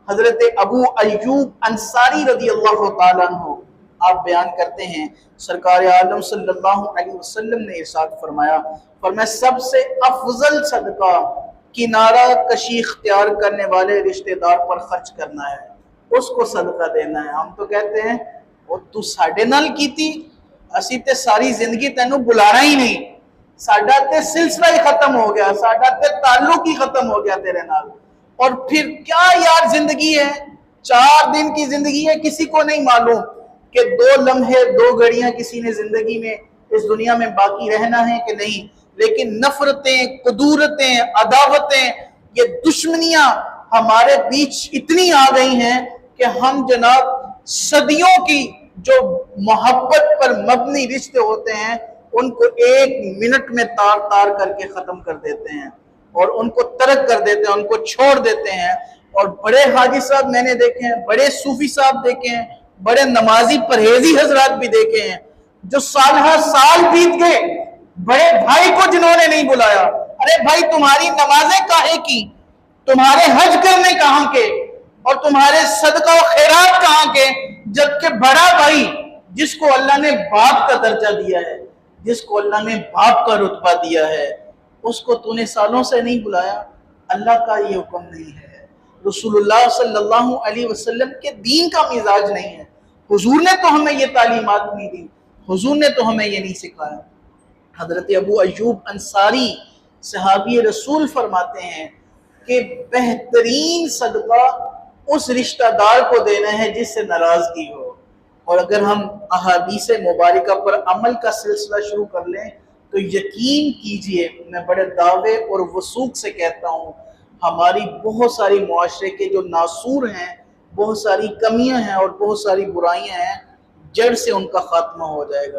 حضرت ابو ایوب انصاری رضی اللہ تعالیٰ عنہ آپ بیان کرتے ہیں سرکار عالم صلی اللہ علیہ وسلم نے ارشاد فرمایا سب سے افضل صدقہ کنارہ کشی اختیار کرنے والے رشتہ دار پر خرچ کرنا ہے، اس کو صدقہ دینا ہے۔ ہم تو کہتے ہیں وہ تو ساڈے نال کیتی، اسی تے ساری زندگی تینوں بلانا ہی نہیں، ساڈا تے سلسلہ ہی ختم ہو گیا، ساڈا تے تعلق ہی ختم ہو گیا تیرے نال۔ اور پھر کیا یار زندگی ہے، 4 دن کی زندگی ہے، کسی کو نہیں معلوم کہ 2 لمحے 2 گھڑیاں کسی نے زندگی میں اس دنیا میں باقی رہنا ہے کہ نہیں۔ لیکن نفرتیں، قدورتیں، عداوتیں، یہ دشمنیاں ہمارے بیچ اتنی آ گئی ہیں کہ ہم جناب صدیوں کی جو محبت پر مبنی رشتے ہوتے ہیں ان کو 1 منٹ میں تار تار کر کے ختم کر دیتے ہیں اور ان کو ترک کر دیتے ہیں، ان کو چھوڑ دیتے ہیں۔ اور بڑے حاجی صاحب میں نے دیکھے ہیں، بڑے صوفی صاحب دیکھے ہیں، بڑے نمازی پرہیزی حضرات بھی دیکھے ہیں جو سال بیت گئے، بڑے بھائی کو جنہوں نے نہیں بلایا، ارے بھائی تمہاری نمازیں کاہے کی، تمہارے حج کرنے کہاں کے، اور تمہارے صدقہ و خیرات کہاں کے، جبکہ بڑا بھائی جس کو اللہ نے باپ کا درجہ دیا ہے، جس کو اللہ نے باپ کا رتبہ دیا ہے، اس کو تو نے سالوں سے نہیں بلایا۔ اللہ کا یہ حکم نہیں ہے، رسول اللہ صلی اللہ علیہ وسلم کے دین کا مزاج نہیں ہے۔ حضور نے تو ہمیں یہ تعلیمات نہیں دی، حضور نے تو ہمیں یہ نہیں سکھایا۔ حضرت ابو ایوب انصاری صحابی رسول فرماتے ہیں کہ بہترین صدقہ اس رشتہ دار کو دینا ہے جس سے ناراضگی ہو۔ اور اگر ہم احادیث مبارکہ پر عمل کا سلسلہ شروع کر لیں تو یقین کیجئے، میں بڑے دعوے اور وثوق سے کہتا ہوں، ہماری بہت ساری معاشرے کے جو ناسور ہیں، بہت ساری کمیاں ہیں اور بہت ساری برائیاں ہیں، جڑ سے ان کا خاتمہ ہو جائے گا۔